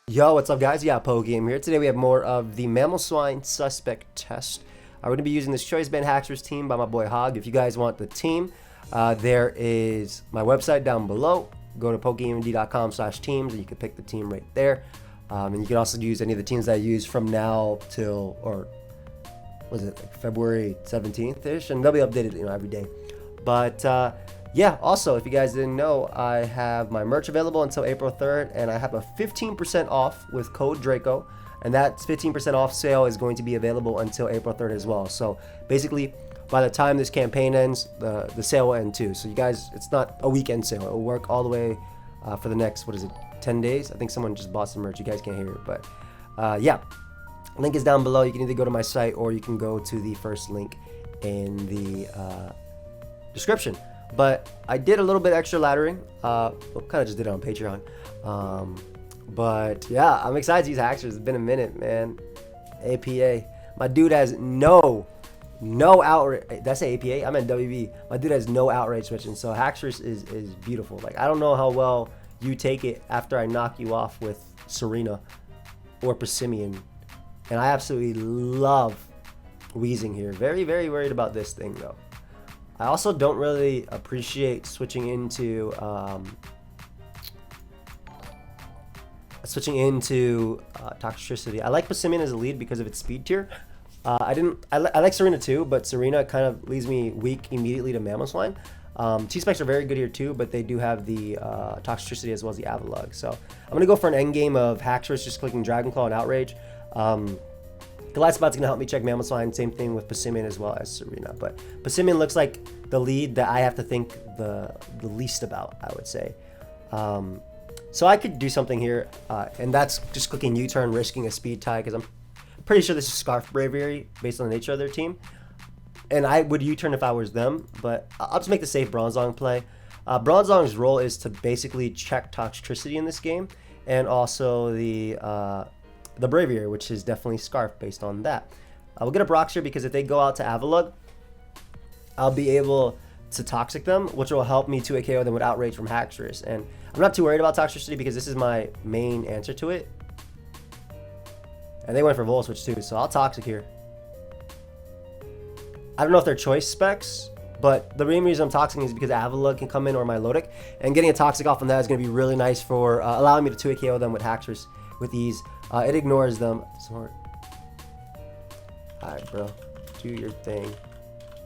Yo, what's up guys? Yeah, pokeaim here. Today we have more of the Mamoswine Suspect Test. We're going to be using this Choice Band Haxorus team by my boy Hog. If you guys want the team, there is my website down below. Go to pokeaimMD.com/teams and you can pick the team right there. And you can also use any of the teams that I use from now till, or was it like February 17th-ish? And they'll be updated, every day. But yeah, also, if you guys didn't know, I have my merch available until April 3rd, and I have a 15% off with code Draco, and that 15% off sale is going to be available until April 3rd as well. So basically, by the time this campaign ends, the sale will end too. So you guys, it's not a weekend sale. It will work all the way for the next, 10 days? I think someone just bought some merch. You guys can't hear it, but yeah. Link is down below. You can either go to my site or you can go to the first link in the description. But I did a little bit extra laddering. Well, kind of just did it on Patreon. But yeah, I'm excited to use Haxorus. It's been a minute, man. APA. My dude has no outrage. Did I say APA? I meant WB. My dude has no outrage switching. So Haxorus is beautiful. Like, I don't know how well you take it after I knock you off with Serena or Persimmon. And I absolutely love Wheezing here. Very, very worried about this thing, though. I also don't really appreciate switching into Toxicity. I like Persimmon as a lead because of its speed tier. I like Serena too, but Serena kind of leaves me weak immediately to Mamoswine. T-Specs are very good here too, but they do have the Toxicity as well as the Avalugg. So I'm going to go for an endgame of Haxorus, just clicking Dragon Claw and Outrage. Goliath Spot's going to help me check Mamoswine. Same thing with Persimmon as well as Serena. But Persimmon looks like the lead that I have to think the least about, I would say. So I could do something here, and that's just clicking U-turn, risking a speed tie, because I'm pretty sure this is Scarf Braviary based on the nature of their team. And I would U-turn if I was them, but I'll just make the safe Bronzong play. Bronzong's role is to basically check Toxicity in this game, and also the Braviary, which is definitely Scarf based on that. We'll get a Brox here because if they go out to Avalugg, I'll be able to Toxic them, which will help me 2 KO them with Outrage from Haxorus. And I'm not too worried about Toxicity because this is my main answer to it. And they went for Volt Switch too, so I'll Toxic here. I don't know if they're choice specs, but the main reason I'm Toxicing is because Avalugg can come in or my Lodic, and getting a Toxic off on that is going to be really nice for allowing me to 2 KO them with Haxorus with ease. It ignores them. Smart. Alright, bro. Do your thing.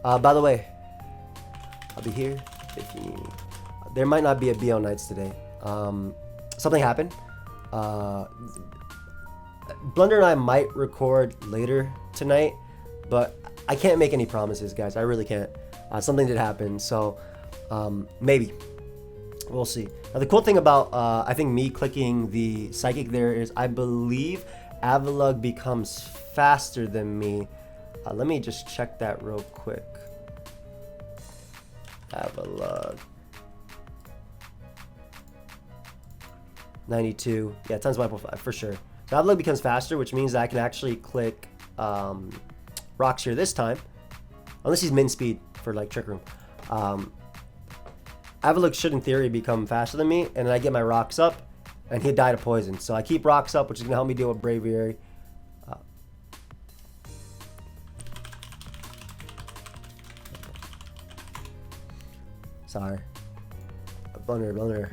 By the way, I'll be here if you need me. There might not be a BO Nights today. Something happened. Blunder and I might record later tonight, but I can't make any promises, guys. I really can't. Something did happen, so maybe. We'll see. Now, the cool thing about, I think, me clicking the Psychic there is I believe Avalugg becomes faster than me. Let me just check that real quick. Avalugg. 92. Yeah, times by 5 for sure. So Avalugg becomes faster, which means that I can actually click Rocks here this time. Unless he's min speed for like Trick Room. Avalugg should, in theory, become faster than me, and then I get my Rocks up, and he'd die to Poison. So I keep Rocks up, which is going to help me deal with Braviary. Sorry. Blunder.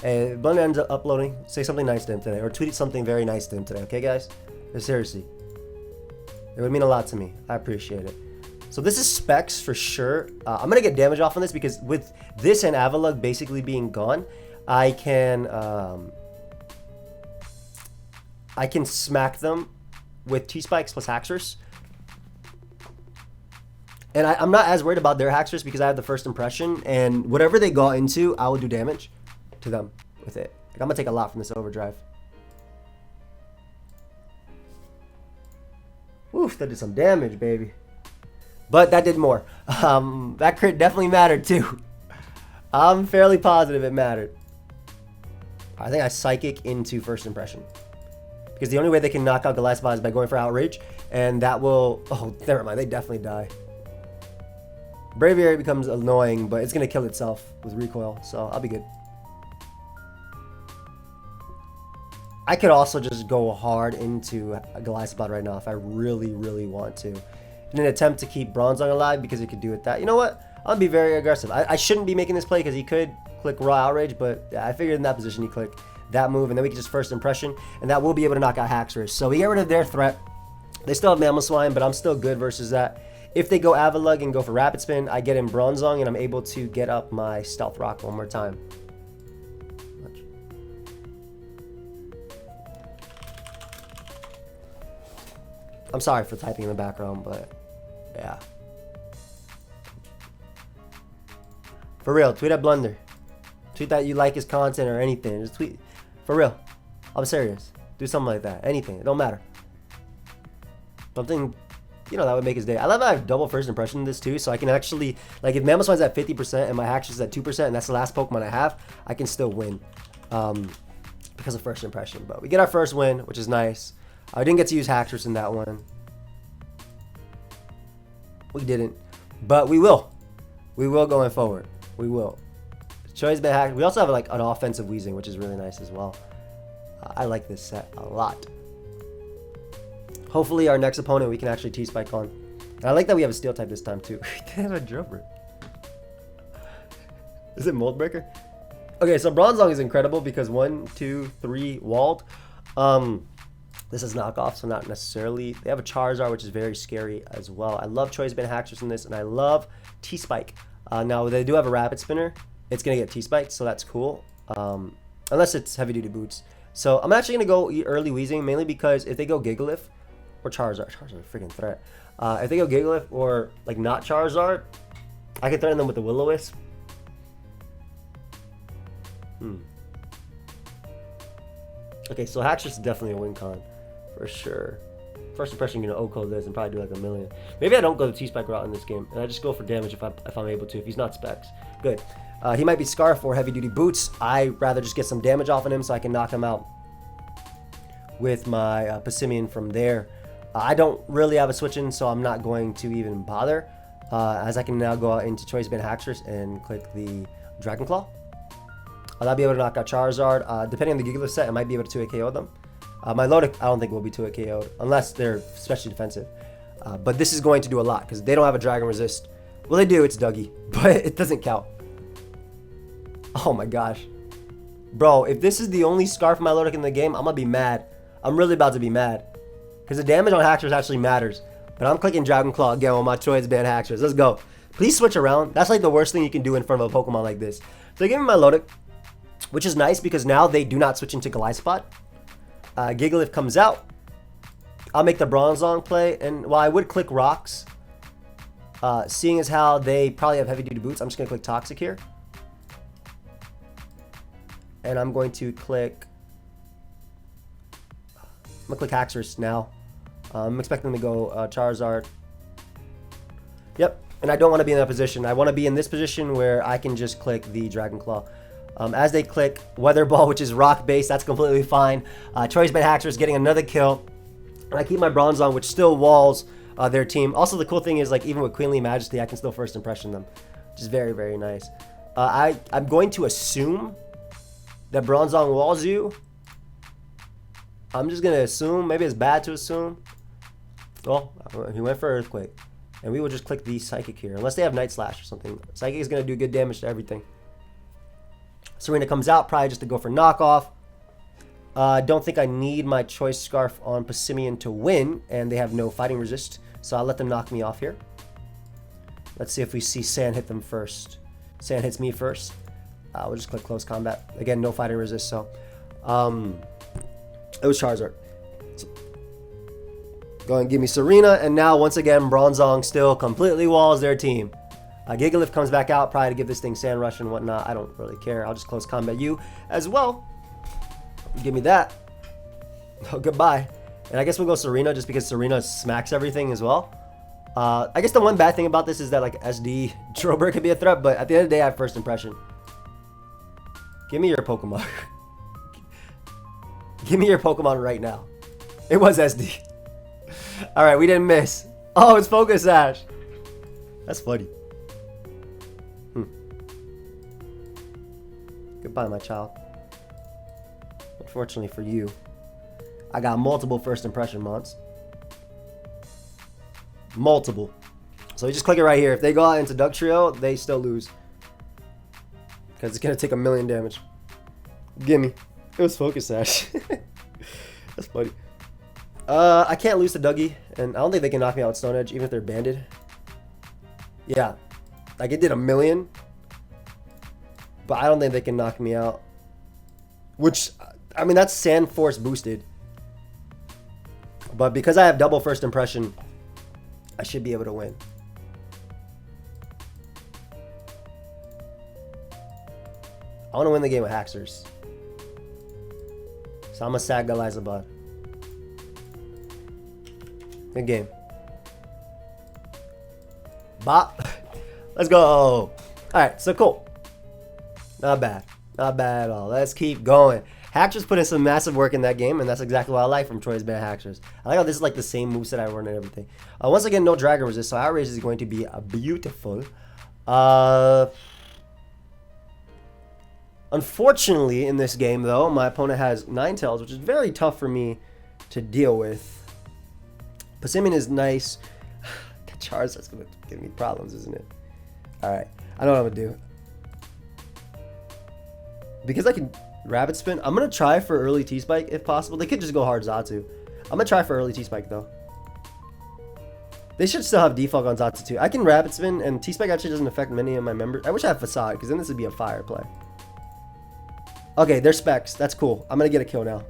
Hey, Blunder ends up uploading. Say something nice to him today, or tweet something very nice to him today, okay, guys? Seriously. It would mean a lot to me. I appreciate it. So this is specs for sure. I'm gonna get damage off on this because with this and Avalugg basically being gone, I can smack them with T-Spikes plus Haxorus. And I'm not as worried about their Haxorus because I have the first impression, and whatever they got into, I will do damage to them with it. Like, I'm gonna take a lot from this overdrive. Oof, that did some damage, baby. But that did more. That crit definitely mattered too. I'm fairly positive it mattered. I think I Psychic into first impression. Because the only way they can knock out Goliath is by going for Outrage. And that will... Oh, never mind. They definitely die. Braviary becomes annoying, but it's going to kill itself with recoil, so I'll be good. I could also just go hard into a Goliath right now if I really, really want to. In an attempt to keep Bronzong alive because he could do it that. You know what? I'll be very aggressive. I shouldn't be making this play because he could click Raw Outrage, but I figured in that position he click that move, and then we can just first impression, and that will be able to knock out Haxorus. So we get rid of their threat. They still have Mamoswine, but I'm still good versus that. If they go Avalug and go for Rapid Spin, I get in Bronzong, and I'm able to get up my Stealth Rock one more time. I'm sorry for typing in the background, but yeah. For real, tweet at Blunder. Tweet that you like his content or anything. Just tweet. For real. I'm serious. Do something like that. Anything. It don't matter. Something, you know, that would make his day. I love that I have double first impression in this too, so I can actually, like, if Mamoswine's at 50% and my Haxorus is at 2%, and that's the last Pokemon I have, I can still win. Because of first impression. But we get our first win, which is nice. I didn't get to use Haxorus in that one. We didn't. But we will. We will going forward. We will. Choice Band Haxorus. We also have like an offensive Weezing, which is really nice as well. I like this set a lot. Hopefully our next opponent we can actually T-Spike on. And I like that we have a Steel type this time too. They have a Drummer. Is it Mold Breaker? Okay, so Bronzong is incredible because 1, 2, 3 walled. This is knockoff, so not necessarily. They have a Charizard, which is very scary as well. I love Choice Band Haxorus in this, and I love T-Spike. Now, they do have a Rapid Spinner. It's going to get T-Spiked, so that's cool. Unless it's heavy-duty boots. So I'm actually going to go early Weezing, mainly because if they go Gigalith or Charizard is a freaking threat. If they go Gigalith or, like, not Charizard, I can threaten them with the Will-O-Wisp. Okay, so Haxorus is definitely a win con. For sure. First impression, you know, Oko this and probably do like a million. Maybe I don't go the T-Spike route in this game, and I just go for damage if I'm able to. If he's not Specs, good. He might be Scarf or heavy duty boots. I rather just get some damage off on him so I can knock him out with my Passimian from there. I don't really have a switch in, so I'm not going to even bother. As I can now go out into Choice Band Haxorus and click the Dragon Claw. I'll be able to knock out Charizard. Depending on the Gigalith set, I might be able to 2-hit KO them. My Lodic, I don't think will be 2-hit KO'd, unless they're especially defensive. But this is going to do a lot, because they don't have a Dragon Resist. Well, they do, it's Dougie, but it doesn't count. Oh my gosh. Bro, if this is the only Scarf my Lodic in the game, I'm going to be mad. I'm really about to be mad. Because the damage on Haxorus actually matters. But I'm clicking Dragon Claw again on my Choice Band Haxorus. Let's go. Please switch around. That's like the worst thing you can do in front of a Pokemon like this. So I give me my Lodic, which is nice because now they do not switch into Goliath. Gigalith comes out. I'll make the Bronzong play, and while I would click Rocks, seeing as how they probably have heavy duty boots, I'm just gonna click Toxic here, and I'm going to click. I'm gonna click Haxorus now. I'm expecting them to go Charizard. Yep, and I don't want to be in that position. I want to be in this position where I can just click the Dragon Claw. As they click Weather Ball, which is rock based, that's completely fine. Choice Band Haxorus getting another kill. And I keep my Bronzong, which still walls their team. Also, the cool thing is, like, even with Queenly Majesty, I can still first impression them, which is very, very nice. I'm going to assume that Bronzong walls you. I'm just going to assume. Maybe it's bad to assume. Well, he went for Earthquake. And we will just click the Psychic here, unless they have Night Slash or something. Psychic is going to do good damage to everything. Serena comes out, probably just to go for knockoff. I don't think I need my Choice Scarf on Passimian to win, and they have no fighting resist, so I'll let them knock me off here. Let's see if we see Sand hit them first. Sand hits me first. We'll just click Close Combat. Again, no fighting resist, so it was Charizard. So, go and give me Serena, and now once again Bronzong still completely walls their team. Gigalith comes back out, probably to give this thing Sand Rush and whatnot. I don't really care. I'll just Close Combat you as well. Give me that. Oh, goodbye. And I guess we'll go Serena just because Serena smacks everything as well. I guess the one bad thing about this is that, like, SD Drillbur could be a threat, but at the end of the day, I have first impression. Give me your Pokemon. Give me your Pokemon right now. It was SD. Alright, we didn't miss. Oh, it's Focus Sash. That's funny. Goodbye, my child. Unfortunately for you, I got multiple first impression mods. Multiple. So you just click it right here. If they go out into Dugtrio, they still lose. Because it's going to take 1,000,000 damage. Gimme. It was Focus Sash. That's funny. I can't lose to Dougie. And I don't think they can knock me out with Stone Edge, even if they're banded. Yeah. Like, it did 1,000,000. But I don't think they can knock me out. Which, I mean, that's Sand Force boosted. But because I have double first impression, I should be able to win. I want to win the game with Haxorus. So I'm a sad Galizabad. Good game. Bop. Let's go. Alright, so cool. Not bad. Not bad at all. Let's keep going. Haxorus put in some massive work in that game, and that's exactly what I like from Choice Band Haxorus. I like how this is like the same moveset I run and everything. Once again, no Dragon Resist, so Outrage is going to be beautiful. Unfortunately, in this game, though, my opponent has Ninetales, which is very tough for me to deal with. Passimian is nice. That Charizard's going to give me problems, isn't it? Alright, I know what I'm going to do. Because I can Rabbit Spin, I'm going to try for early T-Spike if possible. They could just go hard Zatu. I'm going to try for early T-Spike, though. They should still have Defog on Zatu, too. I can Rabbit Spin, and T-Spike actually doesn't affect many of my members. I wish I had Facade, because then this would be a fire play. Okay, they're Specs. That's cool. I'm going to get a kill now.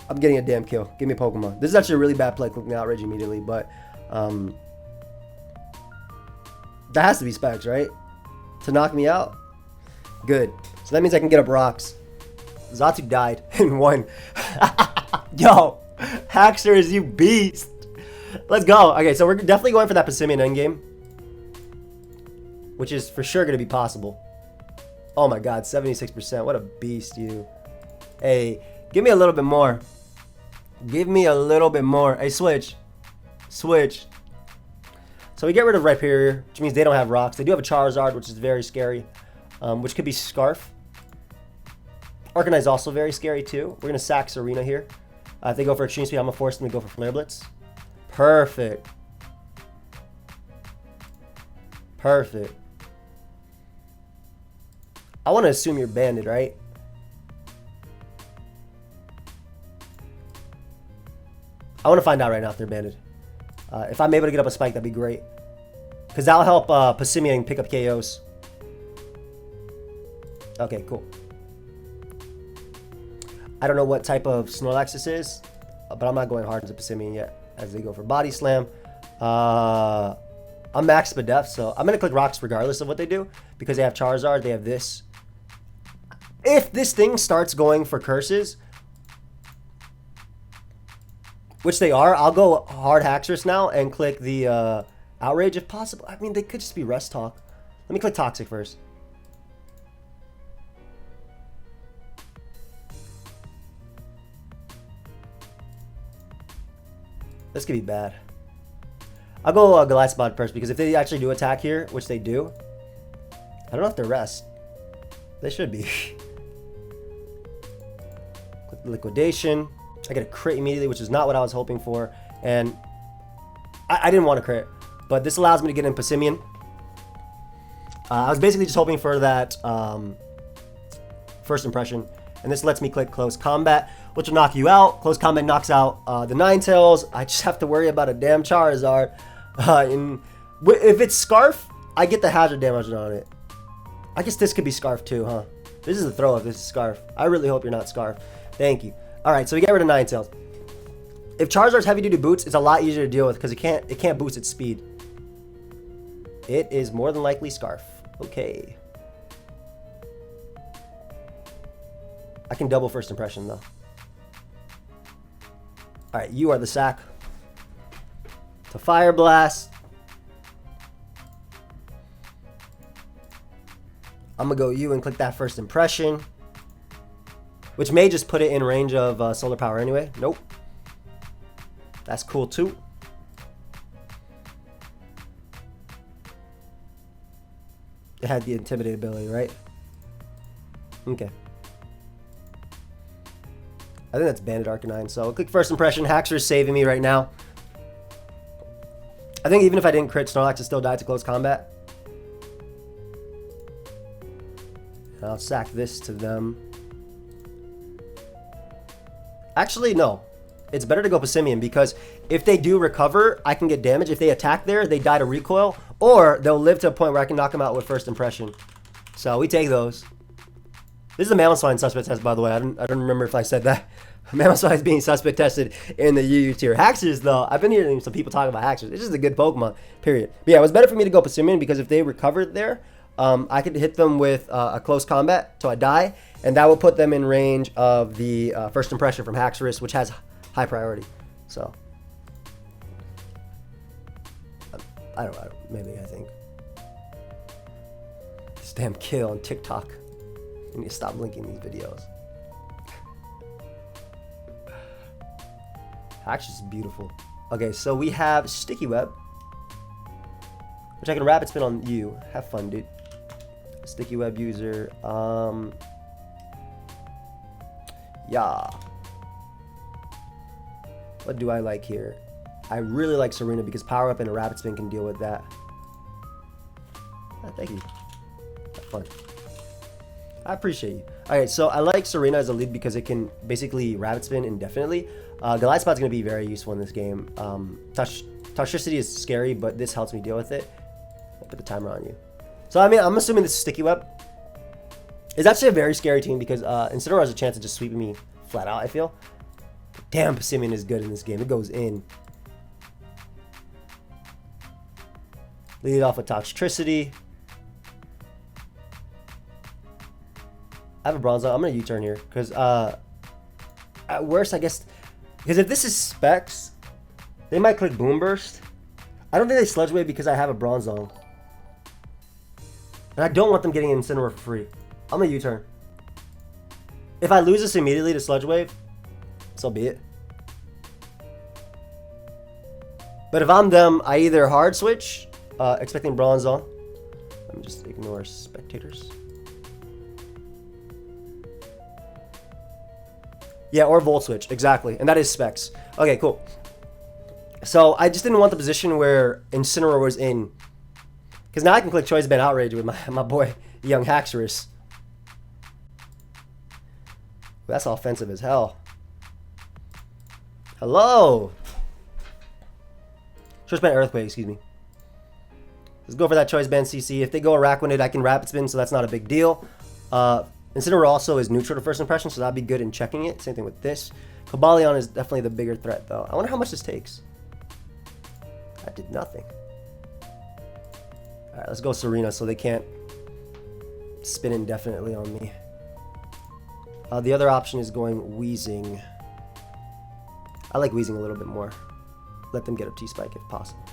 I'm getting a damn kill. Give me a Pokemon. This is actually a really bad play, clicking Outrage immediately, but that has to be Specs, right? To knock me out? Good. So that means I can get up rocks. Zatu died in one. Yo, Haxorus, you beast. Let's go. Okay, so we're definitely going for that Passimian endgame, which is for sure going to be possible. Oh my god, 76%. What a beast, you. Hey, give me a little bit more. Give me a little bit more. Hey, switch. Switch. So we get rid of Rhyperior, which means they don't have rocks. They do have a Charizard, which is very scary, which could be Scarf. Arcanine is also very scary, too. We're going to sack Serena here. If they go for Extreme Speed, I'm going to force them to go for Flare Blitz. Perfect. Perfect. I want to assume you're banded, right? I want to find out right now if they're banded. If I'm able to get up a spike, that'd be great. Because that'll help Passimian pick up KOs. Okay, cool. I don't know what type of Snorlax this is, but I'm not going hard into Passimian yet as they go for Body Slam. I'm max Spadef, so I'm going to click Rocks regardless of what they do because they have Charizard, they have this. If this thing starts going for Curses, which they are, I'll go hard Haxorus now and click the Outrage if possible. I mean, they could just be Rest Talk. Let me click Toxic first. This could be bad. I'll go Goliathspot first because if they actually do attack here, which they do, I don't know if they're Rest. They should be. Click Liquidation. I get a crit immediately, which is not what I was hoping for. And I didn't want to crit, but this allows me to get in Passimian. I was basically just hoping for that first impression. And this lets me click Close Combat, which will knock you out. Close Combat knocks out the Ninetales. I just have to worry about a damn Charizard. If it's Scarf, I get the hazard damage on it. I guess this could be Scarf too, huh? This is a throw if this is Scarf. I really hope you're not Scarf. Thank you. Alright, so we get rid of Ninetales. If Charizard's heavy duty boots, it's a lot easier to deal with because it can't boost its speed. It is more than likely Scarf. Okay. I can double first impression though. Alright, you are the sack. To Fire Blast. I'm gonna go you and click that first impression. Which may just put it in range of Solar Power anyway. Nope. That's cool too. it had the Intimidate ability, right? Okay. I think that's Bandit Arcanine. So I'll click First Impression. Haxorus saving me right now. I think even if I didn't crit, Snorlax would still die to close combat. And I'll sack this to them. Actually, no. It's better to go Passimian because if they do recover, I can get damage. If they attack there, they die to recoil. Or they'll live to a point where I can knock them out with First Impression. So we take those. This is the Mamoswine Suspect Test, by the way. I don't remember if I said that. Mamoswine is being Suspect Tested in the UU tier. Haxorus, though, I've been hearing some people talk about Haxorus. It's just a good Pokemon, period. But yeah, it was better for me to go Passimian because if they recovered there, I could hit them with a close combat till I die. And that will put them in range of the First Impression from Haxorus, which has high priority. So, I don't know. Maybe, I think. This damn kill on TikTok. I need to stop linking these videos. Actually, it's beautiful. Okay, so we have Sticky Web, which I can Rapid Spin on you. Have fun, dude. Sticky Web user. Yeah. What do I like here? I really like Serena because Power Up and a Rapid Spin can deal with that. Ah, thank you. Have fun. I appreciate you. Alright, so I like Serena as a lead because it can basically Rapid Spin indefinitely. Glide Spot's going to be very useful in this game. Toxicity is scary, but this helps me deal with it. I'll put the timer on you. So, I mean, I'm assuming this is Sticky Web. It's actually a very scary team because Incineroar has a chance of just sweeping me flat out, I feel. Damn, Passimian is good in this game. It goes in. Lead it off with Toxicity. I have a Bronzong. I'm going to U-turn here because at worst, I guess, because if this is Specs, they might click Boom Burst. I don't think they Sludge Wave because I have a Bronzong. And I don't want them getting Incineroar for free. I'm going to U-turn. If I lose this immediately to Sludge Wave, so be it. But if I'm them, I either hard switch, expecting Bronzong. Let me just ignore spectators. Yeah, or Volt Switch, exactly. And that is Specs. Okay, cool. So I just didn't want the position where Incineroar was in. Because now I can click Choice Band Outrage with my boy, young Haxorus. That's offensive as hell. Hello! Choice Band Earthquake, excuse me. Let's go for that Choice Band CC. If they go Araquanid, I can Rapid Spin, so that's not a big deal. Incineroar also is neutral to First Impression, so that'd be good in checking it. Same thing with this. Cobalion is definitely the bigger threat, though. I wonder how much this takes. That did nothing. Alright, let's go Serena so they can't spin indefinitely on me. The other option is going Wheezing. I like Wheezing a little bit more. Let them get a T-Spike if possible.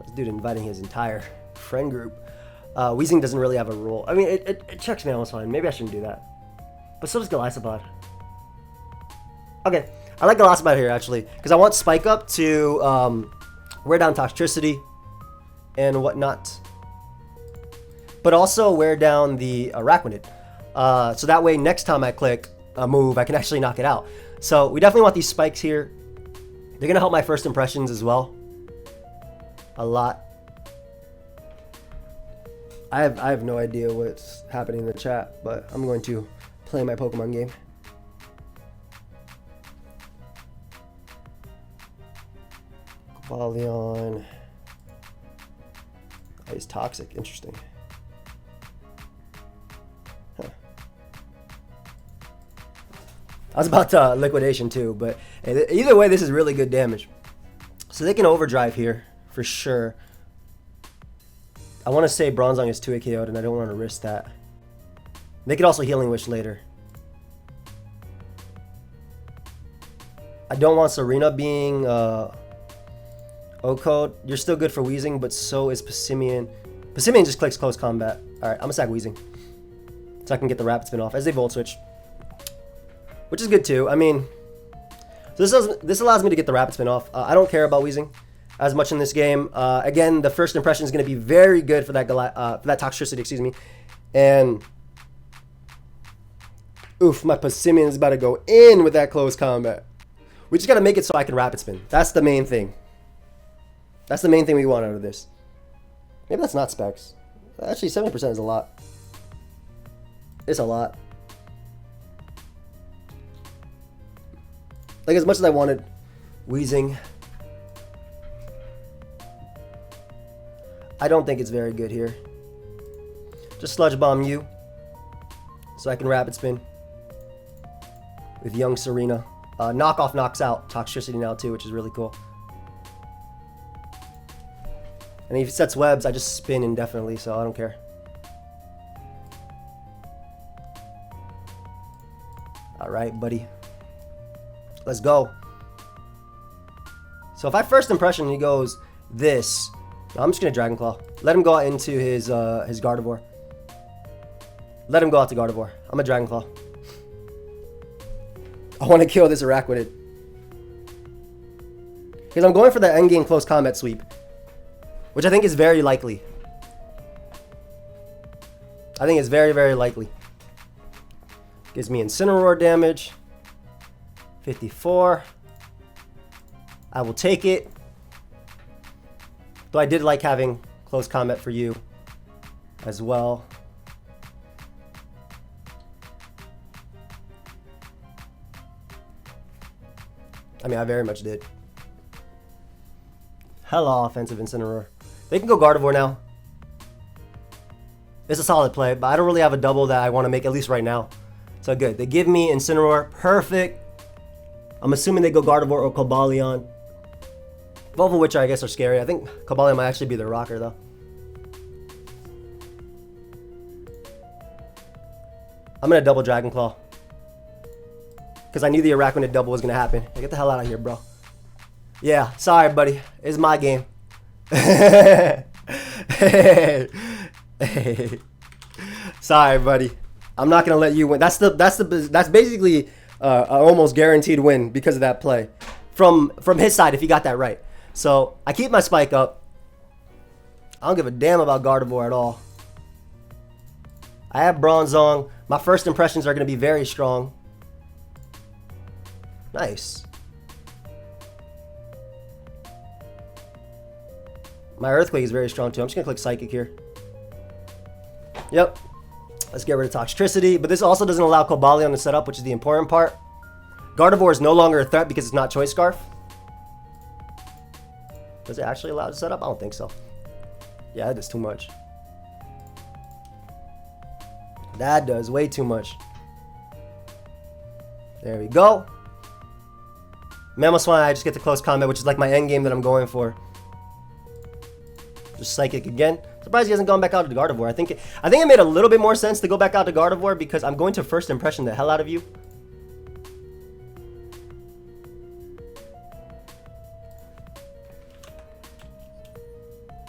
This dude inviting his entire friend group. Wheezing doesn't really have a role. I mean, it checks Mamoswine. Maybe I shouldn't do that. But so does Golisopod. Okay, I like Golisopod here, actually. Because I want Spike Up to wear down Toxicity and whatnot. But also wear down the Araquanid. So that way, next time I click a move, I can actually knock it out. So we definitely want these spikes here. They're going to help my First Impressions as well. A lot. I have no idea what's happening in the chat, but I'm going to play my Pokemon game. Cobalion. Oh, he's toxic. Interesting. Huh. I was about to liquidation too, but either way, this is really good damage. So they can overdrive here for sure. I want to say Bronzong is 2 KO'd, and I don't want to risk that. They could also Healing Wish later. I don't want Serena being O-Code. You're still good for Wheezing, but so is Passimian. Passimian just clicks Close Combat. Alright, I'm going to sack Wheezing. So I can get the Rapid Spin off as they Volt Switch. Which is good too. I mean, so this allows me to get the Rapid Spin off. I don't care about Wheezing. as much in this game. Again, the first impression is going to be very good for that Toxtricity, excuse me. And oof, my Persimmon is about to go in with that close combat. We just got to make it so I can rapid spin. That's the main thing. That's the main thing we want out of this. Maybe that's not specs. Actually, 7% is a lot. It's a lot. Like, as much as I wanted Wheezing, I don't think it's very good here. Just Sludge Bomb you, so I can rapid spin with young Serena. Knockoff knocks out Toxtricity now too, which is really cool. And if he sets webs, I just spin indefinitely, so I don't care. Alright, buddy. Let's go. So if I first impression he goes this, I'm just gonna Dragon Claw. Let him go out into his Gardevoir. Let him go out to Gardevoir. I'm a Dragon Claw. I want to kill this Araquanid. Because I'm going for the endgame close combat sweep, which I think is very likely. I think it's very, very likely. Gives me Incineroar damage. 54. I will take it. Though I did like having close combat for you as well. I mean, I very much did. Hella offensive Incineroar. They can go Gardevoir now. It's a solid play, but I don't really have a double that I want to make, at least right now. So good. They give me Incineroar. Perfect. I'm assuming they go Gardevoir or Cobalion. Both of which I guess are scary. I think Cobalion might actually be their rocker, though. I'm going to double Dragon Claw. Because I knew the Araquanid double was going to happen. Hey, get the hell out of here, bro. Yeah, sorry, buddy. It's my game. Hey. Sorry, buddy. I'm not going to let you win. That's basically an almost guaranteed win because of that play. From his side, if he got that right. So, I keep my spike up. I don't give a damn about Gardevoir at all. I have Bronzong. My first impressions are going to be very strong. Nice. My Earthquake is very strong too. I'm just going to click Psychic here. Yep. Let's get rid of Toxtricity. But this also doesn't allow Cobalion to set up, which is the important part. Gardevoir is no longer a threat because it's not Choice Scarf. Does it actually allow it to set up? I don't think so. Yeah, that does too much. That does way too much. There we go. Mamoswine, I just get to close combat, which is like my end game that I'm going for. Just Psychic again. Surprised he hasn't gone back out to Gardevoir. I think it made a little bit more sense to go back out to Gardevoir because I'm going to first impression the hell out of you.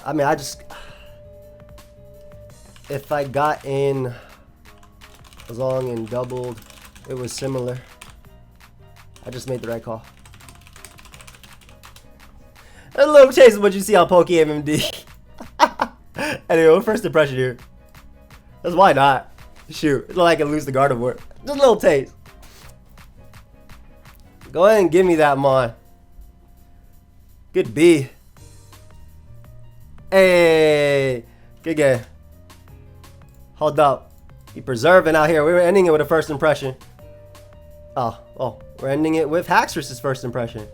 I mean, if I got in long and doubled, it was similar. I just made the right call. A little taste of what you see on pokeaimMD. Anyway, first impression here. That's why not. Shoot, it's not like I can lose the Gardevoir. Just a little taste. Go ahead and give me that, Mon. Good B. Hey, good game. Hold up. You preserving out here. We were ending it with a first impression. Oh, we're ending it with Haxorus' first impression.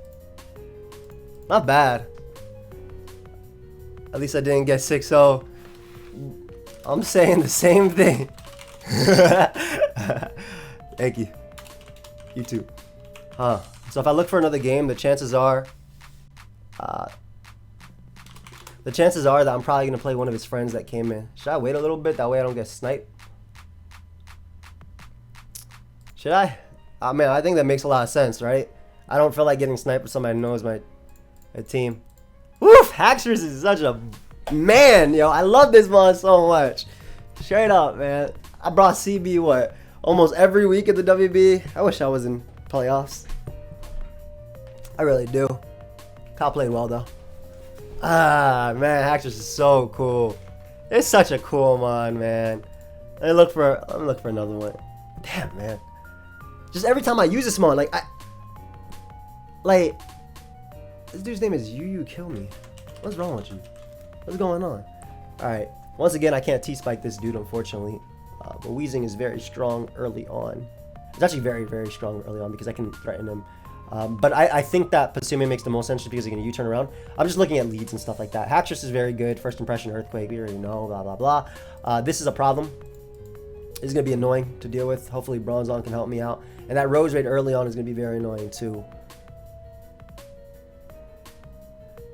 Not bad. At least I didn't get 6-0. I'm saying the same thing. Thank you. You too. So if I look for another game, the chances are that I'm probably going to play one of his friends that came in. Should I wait a little bit? That way I don't get sniped. Should I? I mean, I think that makes a lot of sense, right? I don't feel like getting sniped with somebody who knows my team. Woof! Haxorus is such a man, yo. I love this mod so much. Straight up, man. I brought CB, what? Almost every week at the WB. I wish I was in playoffs. I really do. Kyle played well, though. Ah, man, Haxorus is so cool. It's such a cool mon, man. Let me look for another one. Damn, man. Just every time I use this mon, like this dude's name is You Kill Me. What's wrong with you? What's going on? All right. Once again, I can't T-spike this dude, unfortunately. But Weezing is very strong early on. It's actually very, very strong early on because I can threaten him. But I think that Passimian makes the most sense just because he can U-turn around. I'm just looking at leads and stuff like that. Haxorus is very good. First impression, Earthquake, we already know, blah, blah, blah. This is a problem. This is going to be annoying to deal with. Hopefully Bronzong can help me out. And that Rose Raid early on is going to be very annoying too.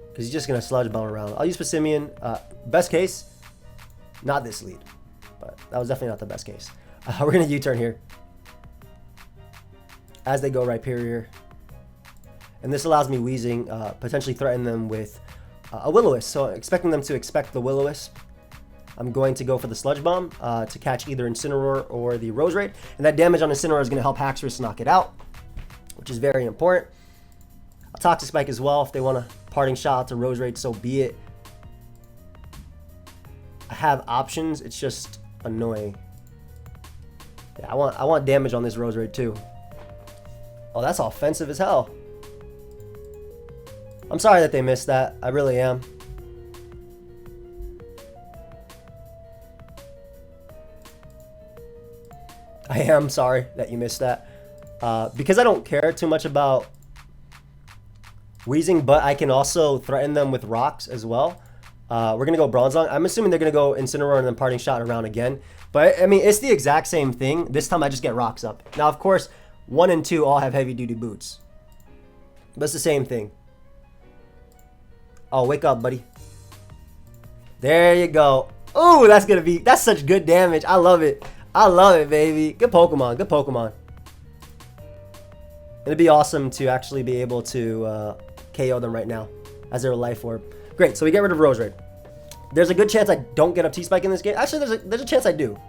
Because he's just going to Sludge Bomb around. I'll use Passimian. Best case, not this lead. But that was definitely not the best case. We're going to U-turn here. As they go Rhyperior. And this allows me Weezing, potentially threaten them with a Will-O-Wisp. So expecting them to expect the Will-O-Wisp. I'm going to go for the Sludge Bomb to catch either Incineroar or the Rose Raid. And that damage on Incineroar is going to help Haxorus knock it out, which is very important. A Toxic Spike as well. If they want a parting shot to Rose Raid, so be it. I have options. It's just annoying. Yeah, I want damage on this Rose Raid too. Oh, that's offensive as hell. I'm sorry that they missed that. I really am. I am sorry that you missed that. Because I don't care too much about Weezing, but I can also threaten them with rocks as well. We're going to go Bronzong. I'm assuming they're going to go Incineroar and then Parting Shot around again. But, I mean, it's the exact same thing. This time I just get rocks up. Now, of course, 1 and 2 all have heavy-duty boots. But it's the same thing. Oh, wake up, buddy. There you go. Oh, that's such good damage. I love it. I love it, baby. Good Pokemon. Good Pokemon. It'd be awesome to actually be able to KO them right now as their Life Orb. Great, so we get rid of Rose Raid. There's a good chance I don't get a T-Spike in this game. Actually, there's a chance I do.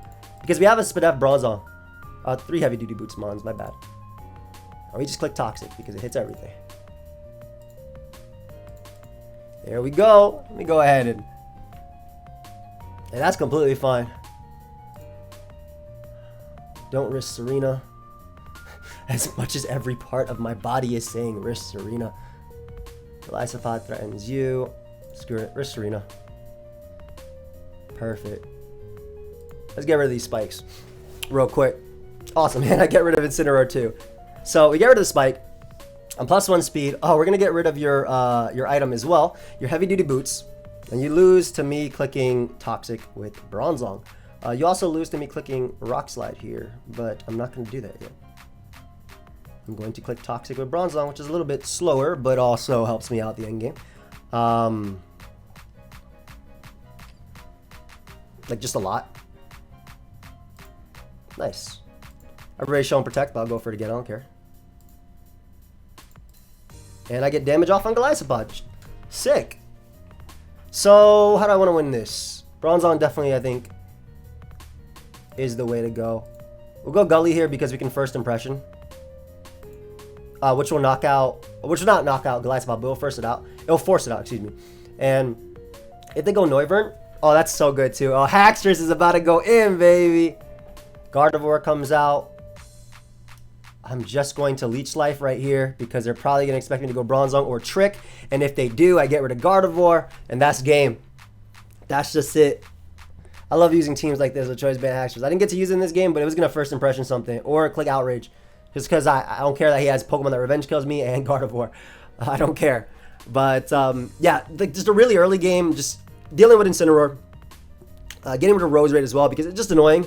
Because we have a Spadef Bronzong. 3 heavy-duty boots mons, my bad. Oh, we just click Toxic because it hits everything. There we go. Let me go ahead and that's completely fine. Don't risk Serena. As much as every part of my body is saying risk Serena. Golisopod threatens you. Screw it. Risk Serena. Perfect. Let's get rid of these spikes real quick. Awesome, man. I get rid of Incineroar too. So we get rid of the spike. I'm +1 speed. Oh, we're going to get rid of your item as well. Your heavy-duty boots. And you lose to me clicking Toxic with Bronzong. You also lose to me clicking Rock Slide here. But I'm not going to do that yet. I'm going to click Toxic with Bronzong, which is a little bit slower, but also helps me out the end game. Like just a lot. Nice. I've already shown Protect, but I'll go for it again. I don't care. And I get damage off on Golisopod. Sick. So, how do I want to win this? Bronzong definitely, I think, is the way to go. We'll go Gully here because we can First Impression. Which will knock out, which will not knock out Golisopod, but it'll force it out. It'll force it out, excuse me. And if they go Noivern, oh, that's so good too. Oh, Haxorus is about to go in, baby. Gardevoir comes out. I'm just going to Leech Life right here because they're probably going to expect me to go Bronzong or Trick. And if they do, I get rid of Gardevoir, and that's game. That's just it. I love using teams like this with Choice Band Haxorus. I didn't get to use it in this game, but it was going to First Impression something or click Outrage. Just because I don't care that he has Pokemon that Revenge Kills me and Gardevoir. I don't care. But, yeah, just a really early game, just dealing with Incineroar. Getting rid of Rose Raid as well because it's just annoying.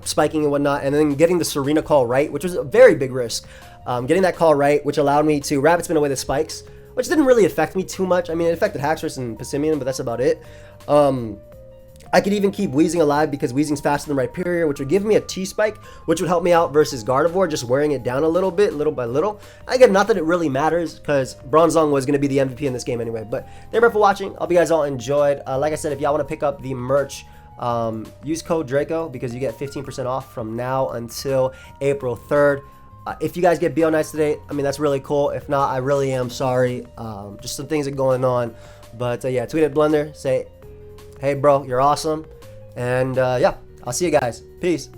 Spiking and whatnot, and then getting the Serena call right, which was a very big risk. Getting that call right, which allowed me to Rabbit Spin away the spikes, which didn't really affect me too much. I mean, it affected Haxorus and Passimian, but that's about it. I could even keep Weezing alive because Weezing's faster than Rhyperior, which would give me a T-Spike, which would help me out versus Gardevoir, just wearing it down a little bit, little by little. Again, not that it really matters because Bronzong was going to be the MVP in this game anyway. But thank you for watching. I hope you guys all enjoyed. Like I said, if y'all want to pick up the merch, use code Draco because you get 15% off from now until April 3rd. If you guys get BO Nights today, I mean, that's really cool. If not, I really am sorry. Just some things are going on. But yeah, tweet at Blender, say, hey bro, you're awesome. And yeah, I'll see you guys. Peace.